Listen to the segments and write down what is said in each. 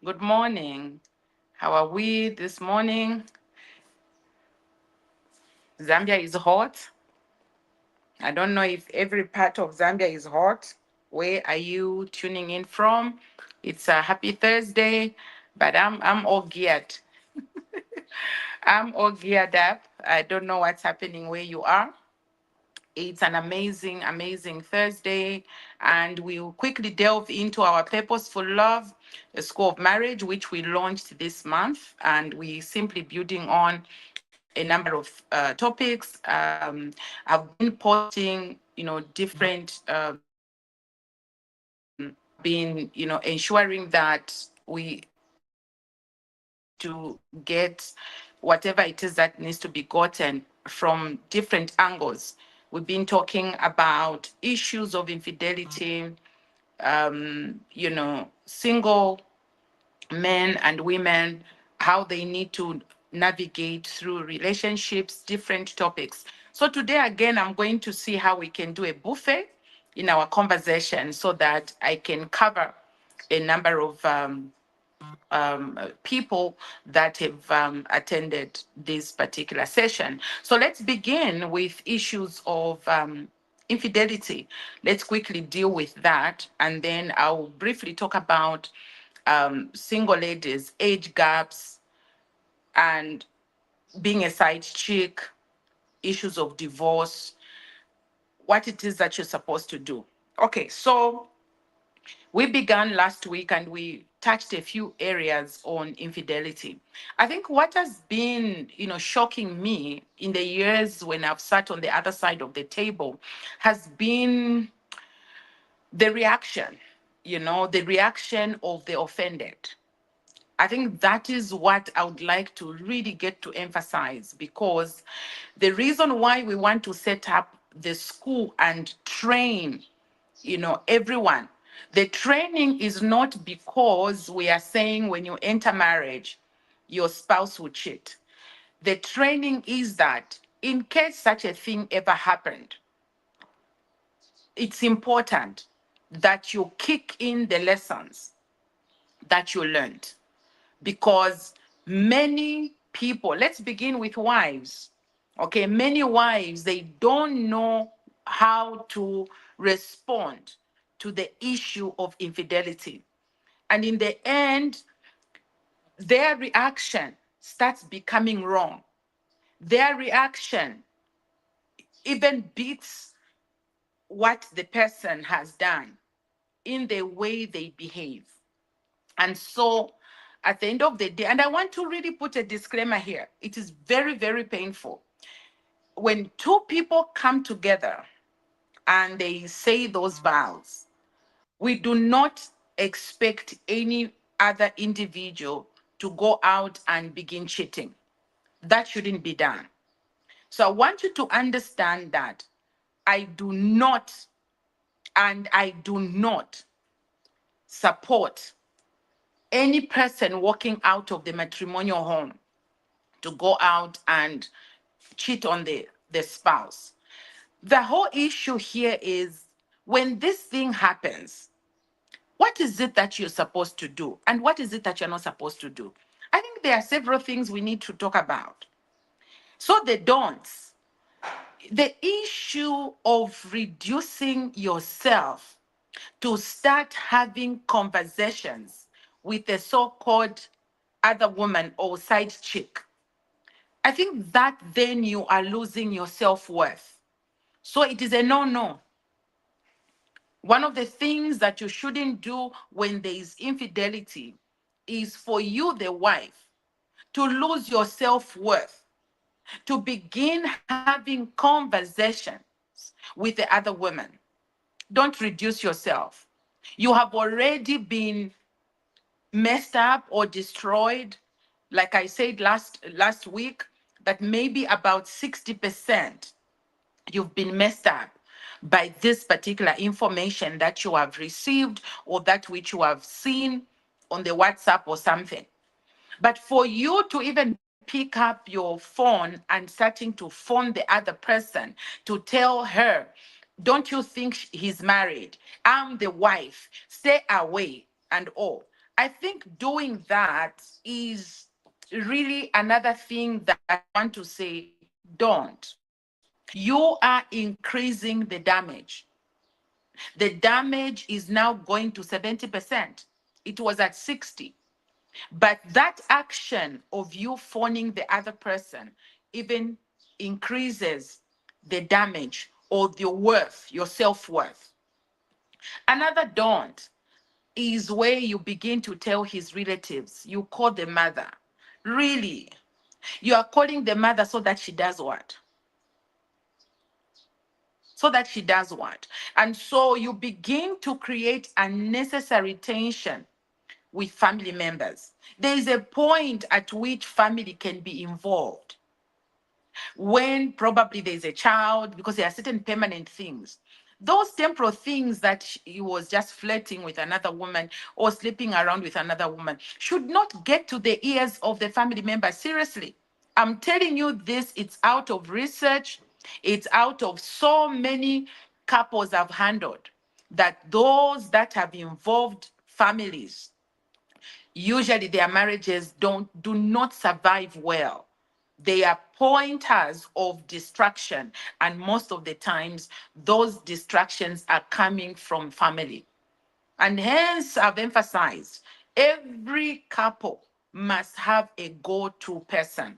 Good morning. How are we this morning? Zambia is hot. I don't know if every part of Zambia is hot. Where are you tuning in from? It's a happy Thursday, but I'm all geared. I'm all geared up. I don't know what's happening where you are. It's an amazing Thursday, and we'll quickly delve into our Purposeful Love, the School of Marriage, which we launched this month, and we simply building on a number of topics. I've been posting, different. I've been, ensuring that we try to get whatever it is that needs to be gotten from different angles. We've been talking about issues of infidelity, single men and women, how they need to navigate through relationships, different topics. So today, again, I'm going to see how we can do a buffet in our conversation so that I can cover a number of people that have attended this particular session. So let's begin with issues of infidelity. Let's quickly deal with that, and then I'll briefly talk about single ladies, age gaps, and being a side chick, issues of divorce, what it is that you're supposed to do. Okay, so we began last week and we touched a few areas on infidelity. I think what has been, shocking me in the years when I've sat on the other side of the table has been the reaction, the reaction of the offended. I think that is what I would like to really get to emphasize, because the reason why we want to set up the school and train, everyone, the training is not because we are saying when you enter marriage, your spouse will cheat. The training is that in case such a thing ever happened, it's important that you kick in the lessons that you learned, because many people, let's begin with wives. Okay, many wives, they don't know how to respond to the issue of infidelity. And in the end, their reaction starts becoming wrong. Their reaction even beats what the person has done in the way they behave. And so at the end of the day, and I want to really put a disclaimer here, it is very painful when two people come together and they say those vows. We do not expect any other individual to go out and begin cheating. That shouldn't be done. So I want you to understand that I do not, and I do not support any person walking out of the matrimonial home to go out and cheat on the spouse. The whole issue here is, when this thing happens, what is it that you're supposed to do? And what is it that you're not supposed to do? I think there are several things we need to talk about. So the don'ts, the issue of reducing yourself to start having conversations with a so-called other woman or side chick. I think that then you are losing your self-worth. So it is a no-no. One of the things that you shouldn't do when there is infidelity is for you, the wife, to lose your self-worth, to begin having conversations with the other woman. Don't reduce yourself. You have already been messed up or destroyed. Like I said last week, that maybe about 60% you've been messed up by this particular information that you have received or that which you have seen on the WhatsApp or something. But for you to even pick up your phone and starting to phone the other person to tell her, don't you think he's married? I'm the wife. Stay away and all. I think doing that is really another thing that I want to say, don't. You are increasing the damage. The damage is now going to 70%. It was at 60. But that action of you phoning the other person even increases the damage or your worth, your self-worth. Another don't is where you begin to tell his relatives, you call the mother. Really? You are calling the mother so that she does what? So that she does what? And so you begin to create unnecessary tension with family members. There is a point at which family can be involved when probably there's a child, because there are certain permanent things. Those temporal things that he was just flirting with another woman or sleeping around with another woman should not get to the ears of the family member. Seriously. I'm telling you this, it's out of research. It's out of so many couples I've handled, that those that have involved families, usually their marriages do not survive well. They are pointers of distraction, and most of the times those distractions are coming from family. And hence I've emphasized every couple must have a go-to person.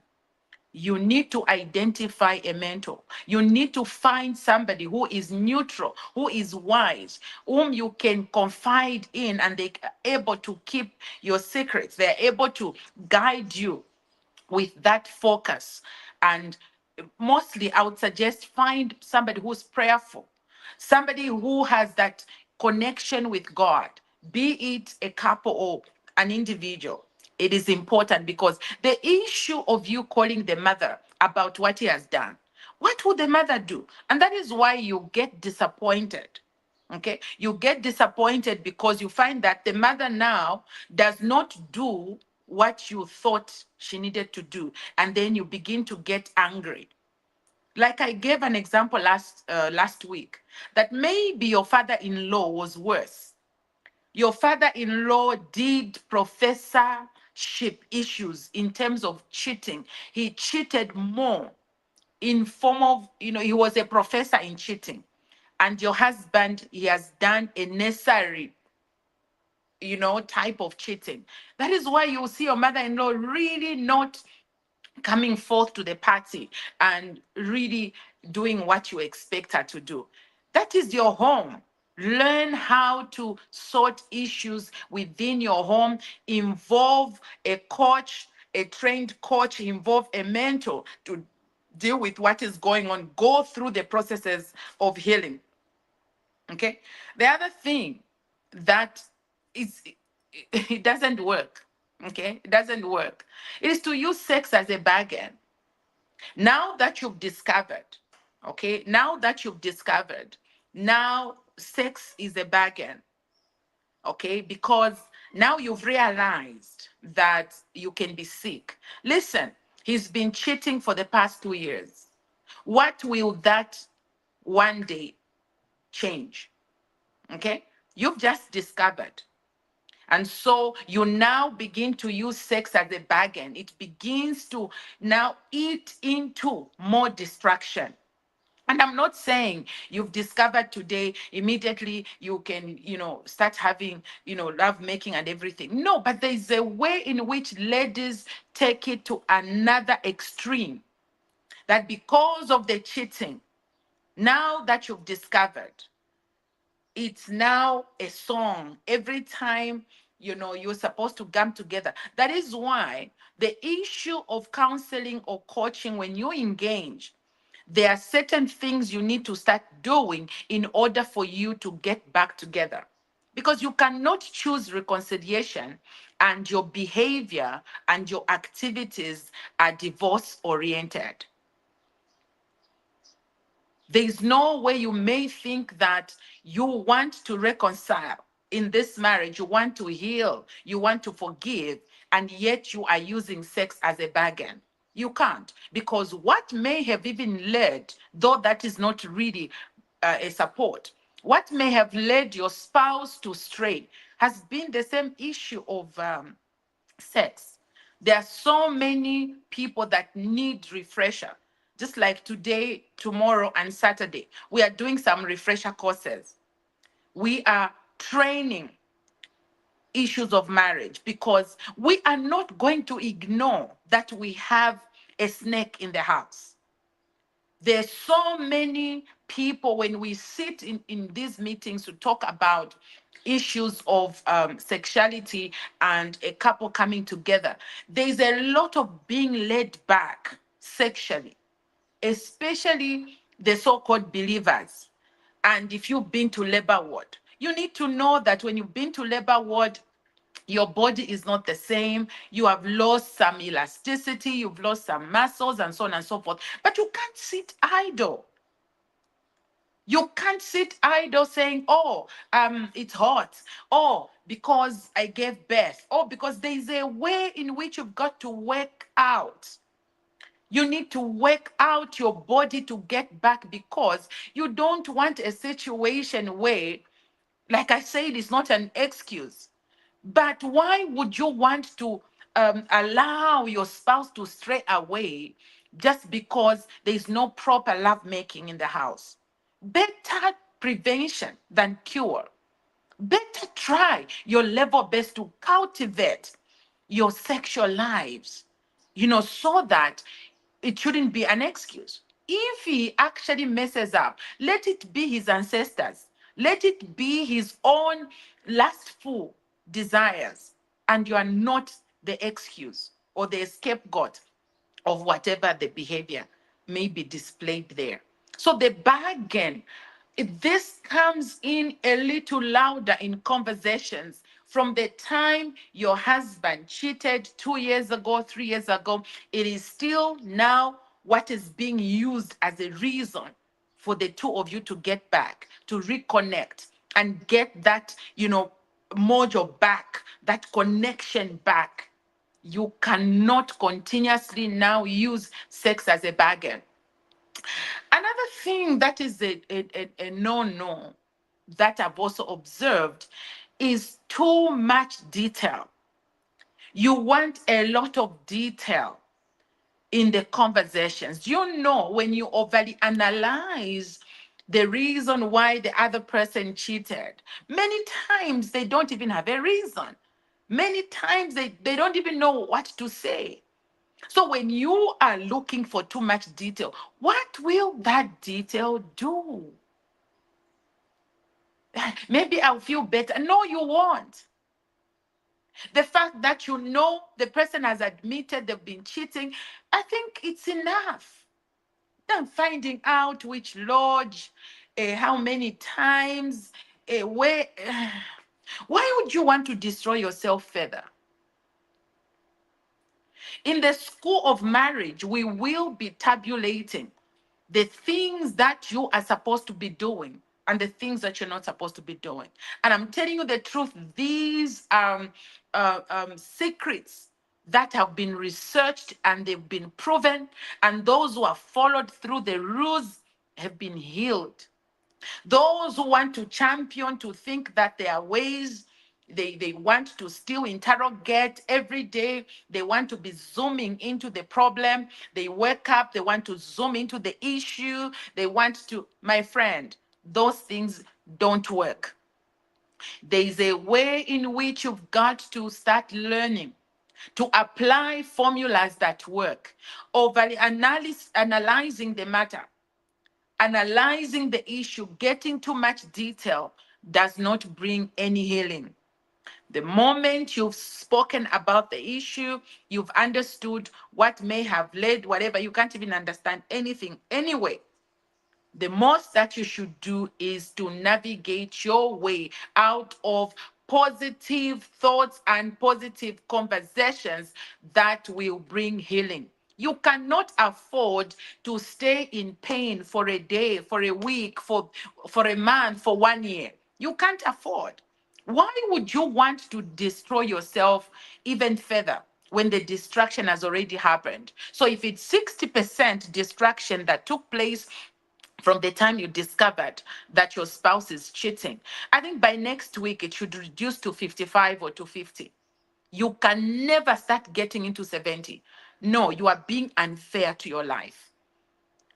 You need to identify a mentor. You need to find somebody who is neutral, who is wise, whom you can confide in, and they are able to keep your secrets. They're able to guide you with that focus. And mostly, I would suggest find somebody who's prayerful, somebody who has that connection with God, be it a couple or an individual. It is important, because the issue of you calling the mother about what he has done, what would the mother do? And that is why you get disappointed. Okay, you get disappointed because you find that the mother now does not do what you thought she needed to do, and then you begin to get angry. Like I gave an example last week, that maybe your father-in-law was worse. Your father-in-law did professorship issues in terms of cheating. He cheated more in form of, he was a professor in cheating. And your husband, he has done a necessary, type of cheating. That is why you see your mother-in-law really not coming forth to the party and really doing what you expect her to do. That is your home. Learn how to sort issues within your home. Involve a coach, a trained coach, involve a mentor to deal with what is going on. Go through the processes of healing. Okay. The other thing that is, it doesn't work. Okay. It doesn't work. It is to use sex as a bargain. Now that you've discovered, okay, now sex is a bargain, okay, because now you've realized that you can be sick. Listen, he's been cheating for the past 2 years. What will that one day change? Okay, you've just discovered. And so you now begin to use sex as a bargain. It begins to now eat into more distraction. And I'm not saying you've discovered today, immediately you can, start having, love making and everything. No, but there's a way in which ladies take it to another extreme. That because of the cheating, now that you've discovered, it's now a song every time you're supposed to come together. That is why the issue of counseling or coaching, when you engage, there are certain things you need to start doing in order for you to get back together, because you cannot choose reconciliation and your behavior and your activities are divorce oriented. There is no way. You may think that you want to reconcile in this marriage, you want to heal, you want to forgive, and yet you are using sex as a bargain. You can't, because what may have even led, though that is not really a support, what may have led your spouse to stray has been the same issue of sex. There are so many people that need refresher. Just like today, tomorrow, and Saturday, we are doing some refresher courses. We are training issues of marriage because we are not going to ignore that we have a snake in the house. There's so many people when we sit in these meetings to talk about issues of sexuality and a couple coming together. There's a lot of being led back sexually, especially the so-called believers. And if you've been to labor ward, you need to know that when you've been to labor ward, your body is not the same. You have lost some elasticity, you've lost some muscles, and so on and so forth. But you can't sit idle. You can't sit idle saying, oh, it's hot. Oh, because I gave birth. Oh, because there is a way in which you've got to work out. You need to work out your body to get back because you don't want a situation where, like I said, it's not an excuse. But why would you want to allow your spouse to stray away just because there is no proper lovemaking in the house? Better prevention than cure. Better try your level best to cultivate your sexual lives, so that it shouldn't be an excuse. If he actually messes up, let it be his ancestors, let it be his own lustful desires, and you are not the excuse or the scapegoat of whatever the behavior may be displayed there. So the bargain, this comes in a little louder in conversations from the time your husband cheated 2 years ago, 3 years ago. It is still now what is being used as a reason for the two of you to get back, to reconnect and get that, mojo back, that connection back. You cannot continuously now use sex as a bargain. Another thing that is a no-no that I've also observed is too much detail. You want a lot of detail in the conversations. When you overly analyze the reason why the other person cheated, many times they don't even have a reason. Many times they don't even know what to say. So when you are looking for too much detail, what will that detail do? Maybe I'll feel better. No, you won't. The fact that the person has admitted they've been cheating, I think it's enough. Then finding out which lodge, how many times, where. Why would you want to destroy yourself further? In the school of marriage, we will be tabulating the things that you are supposed to be doing and the things that you're not supposed to be doing. And I'm telling you the truth, these secrets that have been researched and they've been proven, and those who have followed through the rules have been healed. Those who want to champion, to think that there are ways, they want to still interrogate every day. They want to be zooming into the problem. They wake up, they want to zoom into the issue. They want to, my friend, those things don't work. There is a way in which you've got to start learning to apply formulas that work. Overly analyzing the matter, analyzing the issue, getting too much detail does not bring any healing. The moment you've spoken about the issue, you've understood what may have led, whatever, you can't even understand anything anyway. The most that you should do is to navigate your way out of positive thoughts and positive conversations that will bring healing. You cannot afford to stay in pain for a day, for a week, for a month, for 1 year. You can't afford. Why would you want to destroy yourself even further when the distraction has already happened? So if it's 60% distraction that took place from the time you discovered that your spouse is cheating. I think by next week it should reduce to 55 or to 50. You can never start getting into 70. No, you are being unfair to your life.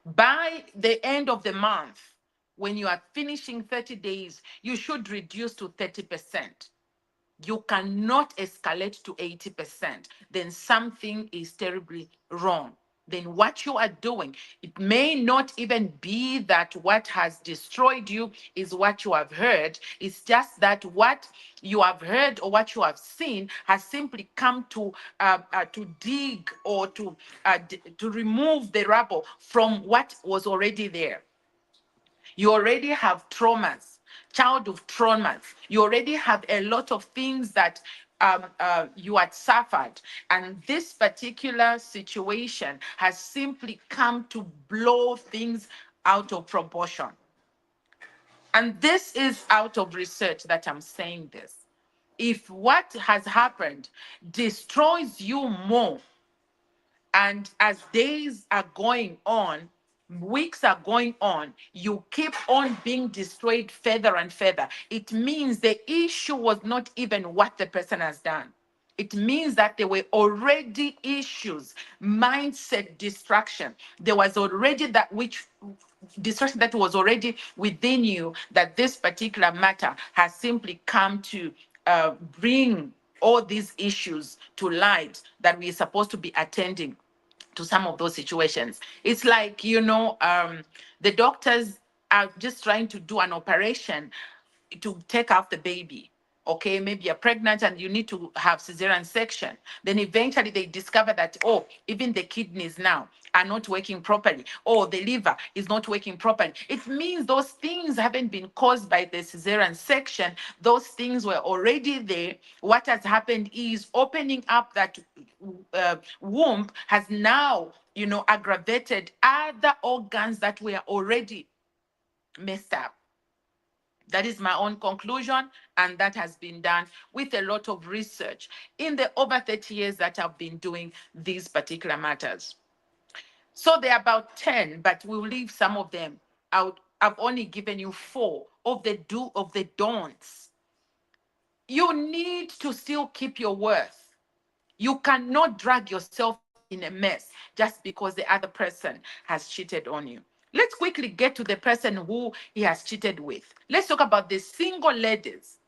By the end of the month, when you are finishing 30 days, you should reduce to 30%. You cannot escalate to 80%, then something is terribly wrong. Then what you are doing, it may not even be that what has destroyed you is what you have heard. It's just that what you have heard or what you have seen has simply come to dig or to remove the rubble from what was already there. You already have traumas, child of traumas. You already have a lot of things that you had suffered. And this particular situation has simply come to blow things out of proportion. And this is out of research that I'm saying this. If what has happened destroys you more, and as days are going on, weeks are going on, you keep on being destroyed further and further. It means the issue was not even what the person has done. It means that there were already issues, mindset distraction. There was already that which distraction that was already within you, that this particular matter has simply come to bring all these issues to light that we are supposed to be attending to some of those situations. It's like, the doctors are just trying to do an operation to take out the baby. Okay, maybe you're pregnant and you need to have cesarean section. Then eventually they discover that, oh, even the kidneys now are not working properly. Oh, the liver is not working properly. It means those things haven't been caused by the cesarean section. Those things were already there. What has happened is opening up that womb has now, aggravated other organs that were already messed up. That is my own conclusion, and that has been done with a lot of research in the over 30 years that I've been doing these particular matters. So there are about 10, but we'll leave some of them out. I've only given you 4 of the don'ts. You need to still keep your worth. You cannot drag yourself in a mess just because the other person has cheated on you. Let's quickly get to the person who he has cheated with. Let's talk about the single ladies.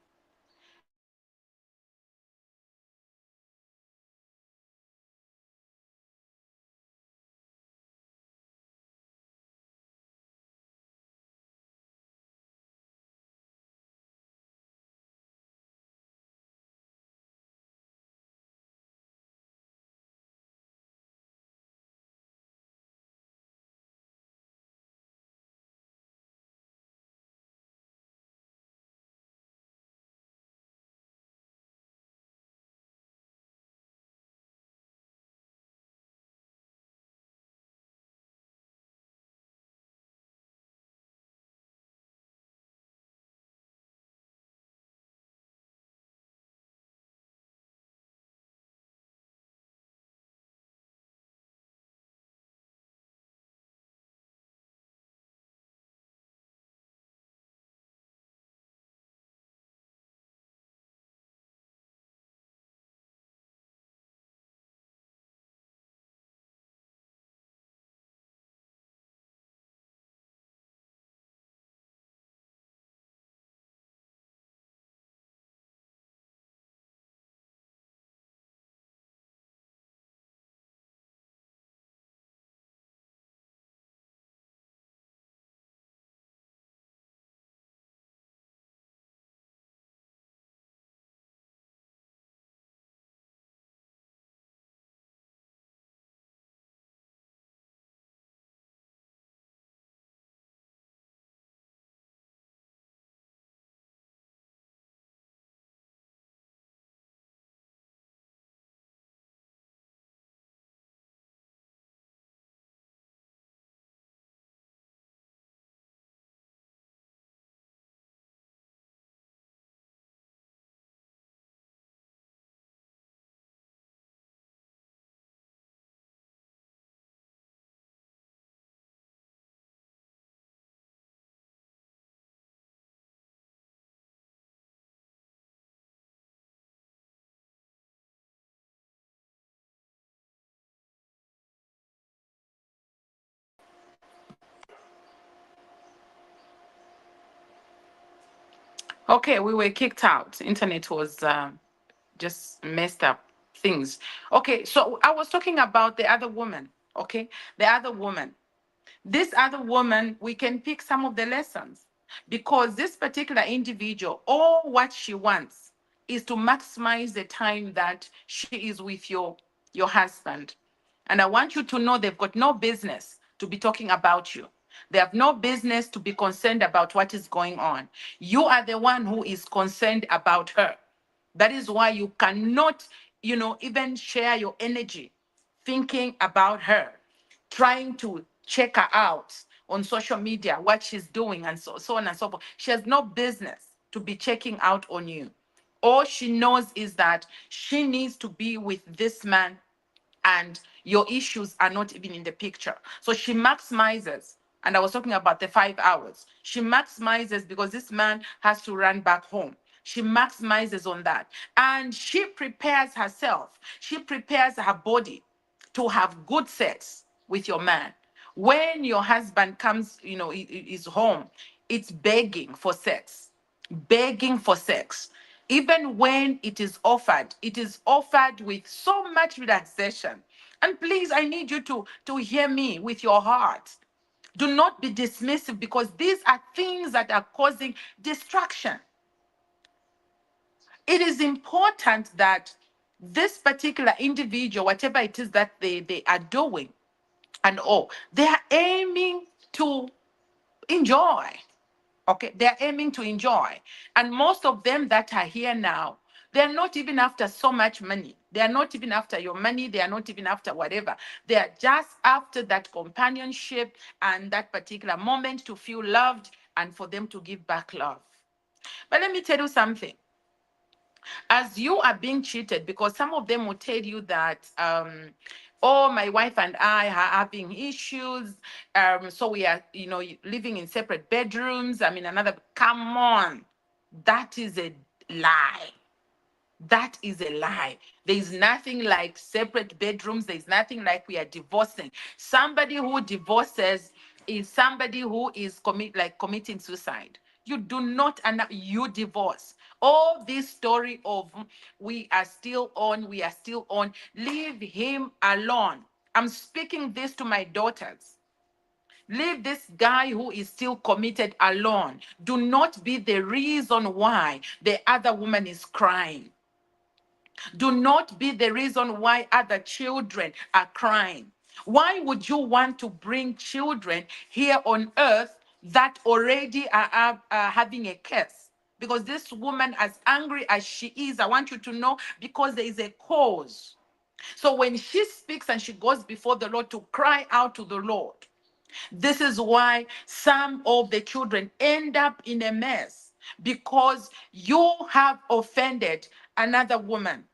Okay, we were kicked out. Internet was just messed up things. Okay, so I was talking about the other woman. Okay, the other woman. This other woman, we can pick some of the lessons because this particular individual, all what she wants is to maximize the time that she is with your husband. And I want you to know they've got no business to be talking about you. They have no business to be concerned about what is going on. You are the one who is concerned about her. That is why you cannot, even share your energy thinking about her, trying to check her out on social media, what she's doing, and so on and so forth. She has no business to be checking out on you. All she knows is that she needs to be with this man, and your issues are not even in the picture. So she maximizes. And I was talking about the 5 hours. She maximizes because this man has to run back home. She maximizes on that. And she prepares herself, she prepares her body to have good sex with your man. When your husband comes, is home, it's begging for sex, begging for sex. Even when it is offered with so much relaxation. And please, I need you to hear me with your heart. Do not be dismissive because these are things that are causing distraction. It is important that this particular individual, whatever it is that they are doing, and they are aiming to enjoy. Okay, they're aiming to enjoy. And most of them that are here now, they're not even after so much money. They are not even after your money. They are not even after whatever. They are just after that companionship and that particular moment to feel loved and for them to give back love. But let me tell you something. As you are being cheated, because some of them will tell you that, oh, my wife and I are having issues. So we are, living in separate bedrooms. I mean, come on. That is a lie. That is a lie. There's nothing like separate bedrooms. There's nothing like we are divorcing. Somebody who divorces is somebody who is committing suicide. You do not, and you divorce. All this story of we are still on, leave him alone. I'm speaking this to my daughters. Leave this guy who is still committed alone. Do not be the reason why the other woman is crying. Do not be the reason why other children are crying. Why would you want to bring children here on earth that already are having a curse? Because this woman, as angry as she is, I want you to know, because there is a cause. So when she speaks and she goes before the Lord to cry out to the Lord, this is why some of the children end up in a mess, because you have offended another woman.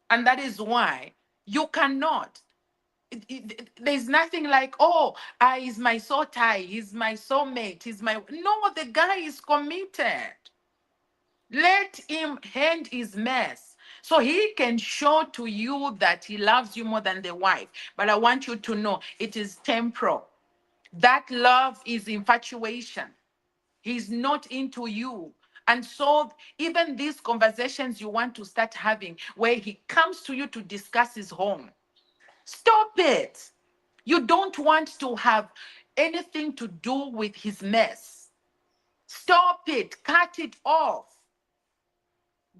And that is why you cannot. There's nothing like, oh, he's my soul tie, he's my soulmate, he's my. No, the guy is committed. Let him hand his mess so he can show to you that he loves you more than the wife. But I want you to know it is temporal. That love is infatuation. He's not into you. And so, even these conversations you want to start having, where he comes to you to discuss his home, stop it. You don't want to have anything to do with his mess. Stop it. Cut it off.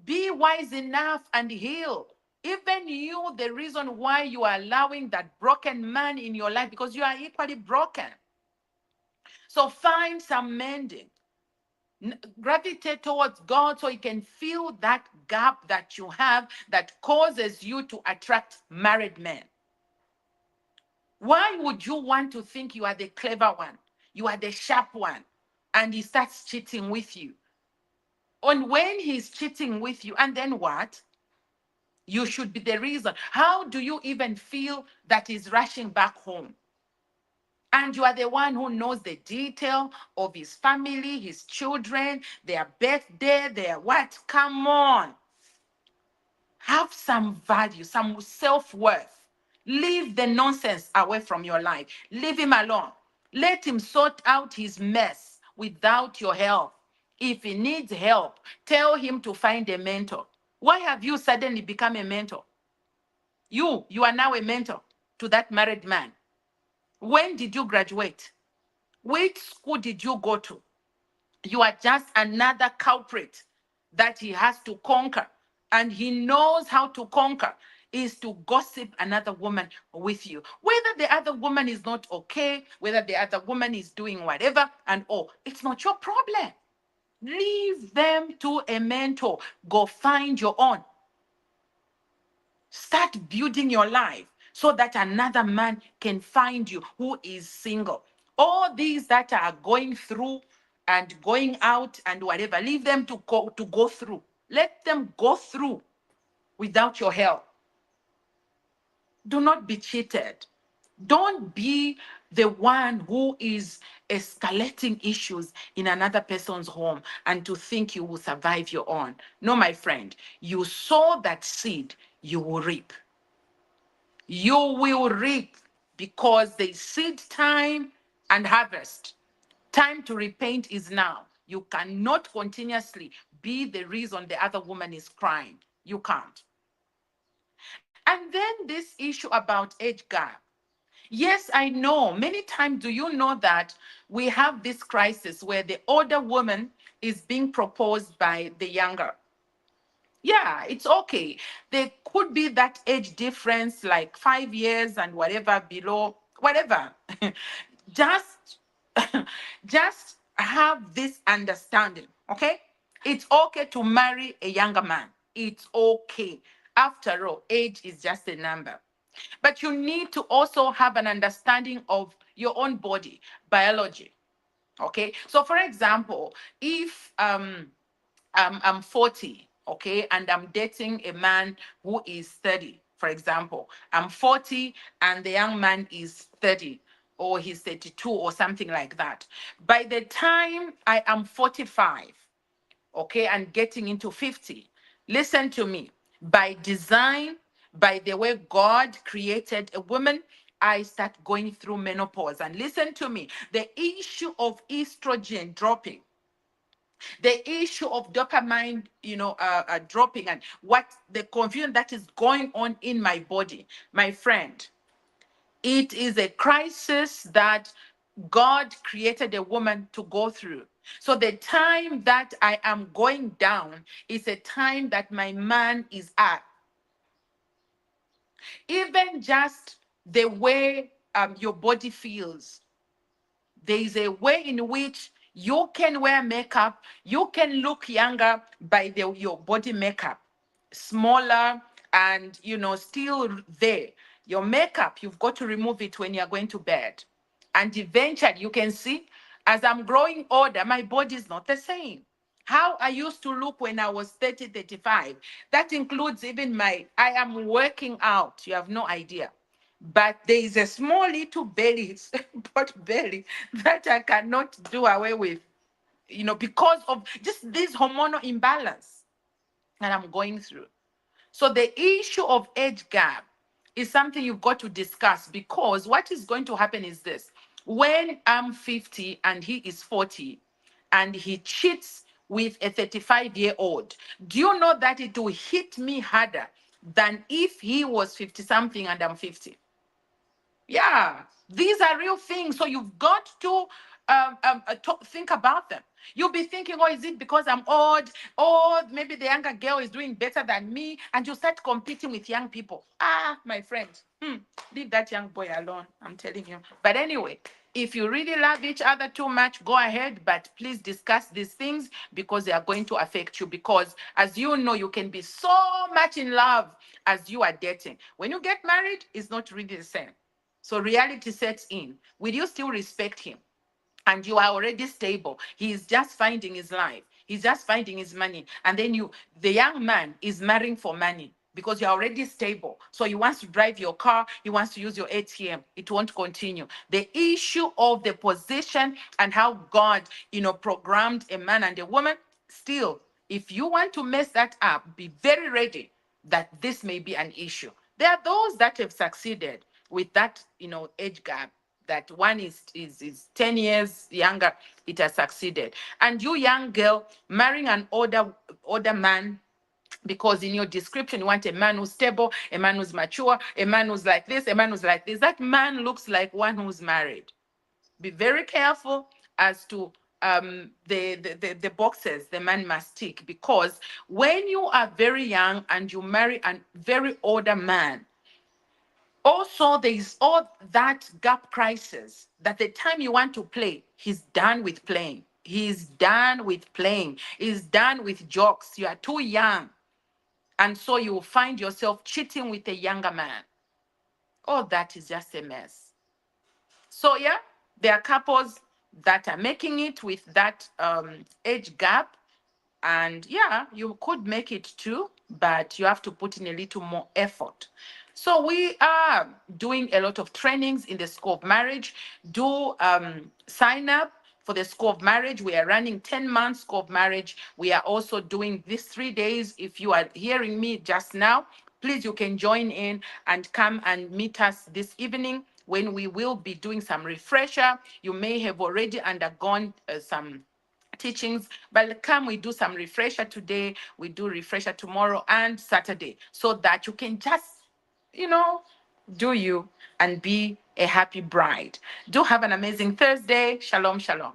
Be wise enough and heal. Even you, the reason why you are allowing that broken man in your life, because you are equally broken. So, find some mending. Gravitate towards God so you can fill that gap that you have that causes you to attract married men. Why would you want to think you are the clever one? You are the sharp one, and he starts cheating with you. And when he's cheating with you, and then what? You should be the reason. How do you even feel that he's rushing back home? And you are the one who knows the detail of his family, his children, their birthday, their what? Come on. Have some value, some self-worth. Leave the nonsense away from your life. Leave him alone. Let him sort out his mess without your help. If he needs help, tell him to find a mentor. Why have you suddenly become a mentor? You are now a mentor to that married man. When did you graduate? Which school did you go to? You are just another culprit that he has to conquer. And he knows how to conquer is to gossip another woman with you. Whether the other woman is not okay, whether the other woman is doing whatever, and oh, it's not your problem. Leave them to a mentor. Go find your own. Start building your life so that another man can find you who is single. All these that are going through and going out and whatever, leave them to go through. Let them go through without your help. Do not be cheated. Don't be the one who is escalating issues in another person's home and to think you will survive your own. No, my friend, you sow that seed, you will reap. You will reap because they seed time and harvest. Time to repent is now. You cannot continuously be the reason the other woman is crying. You can't. And then this issue about age gap. Yes, I know. Many times, do you know that we have this crisis where the older woman is being proposed by the younger? Yeah, it's okay. There could be that age difference, like 5 years and whatever below, whatever. just, just have this understanding, okay? It's okay to marry a younger man. It's okay. After all, age is just a number. But you need to also have an understanding of your own body, biology. Okay. So, for example, if I'm 40, okay, and I'm dating a man who is 30, for example. I'm 40 and the young man is 30 or he's 32 or something like that. By the time I am 45, okay, and getting into 50, listen to me. By design, by the way God created a woman, I start going through menopause. And listen to me, the issue of estrogen dropping, the issue of dopamine, dropping, and what the confusion that is going on in my body, my friend, it is a crisis that God created a woman to go through. So the time that I am going down is a time that my man is up. Even just the way your body feels, there is a way in which you can wear makeup, you can look younger by your body makeup, smaller and still there. Your makeup, you've got to remove it when you're going to bed. And eventually you can see, as I'm growing older, my body is not the same. How I used to look when I was 30, 35. That includes even I am working out. You have no idea. But there is a small little belly, pot belly, that I cannot do away with, because of just this hormonal imbalance that I'm going through. So the issue of age gap is something you've got to discuss, because what is going to happen is this. When I'm 50 and he is 40 and he cheats with a 35-year-old, do you know that it will hit me harder than if he was 50 something and I'm 50? Yeah, these are real things. So you've got to think about them. You'll be thinking, oh, is it because I'm old? Or maybe the younger girl is doing better than me. And you start competing with young people. Ah, my friend, leave that young boy alone. I'm telling you. But anyway, if you really love each other too much, go ahead. But please discuss these things because they are going to affect you. Because as you know, you can be so much in love as you are dating. When you get married, it's not really the same. So reality sets in. Will you still respect him? And you are already stable. He is just finding his life. He's just finding his money. And then the young man is marrying for money because you're already stable. So he wants to drive your car. He wants to use your ATM. It won't continue. The issue of the position and how God, programmed a man and a woman, still, if you want to mess that up, be very ready that this may be an issue. There are those that have succeeded with that, age gap. that one is 10 years younger, it has succeeded. And you young girl marrying an older man, because in your description you want a man who's stable, a man who's mature, a man who's like this, a man who's like this. That man looks like one who's married. Be very careful as to the boxes the man must tick, because when you are very young and you marry a very older man, also there is all that gap crisis, that the time you want to play, he's done with playing. He's done with playing. He's done with jokes. You are too young. And so you will find yourself cheating with a younger man. All that is just a mess. So yeah, there are couples that are making it with that age gap. And yeah, you could make it too, but you have to put in a little more effort. So we are doing a lot of trainings in the school of marriage. Do sign up for the school of marriage. We are running 10 months school of marriage. We are also doing these 3 days. If you are hearing me just now, please, you can join in and come and meet us this evening when we will be doing some refresher. You may have already undergone some teachings, but come, we do some refresher today, we do refresher tomorrow and Saturday, so that you can just, you know, do you and be a happy bride. Do have an amazing Thursday. Shalom, shalom.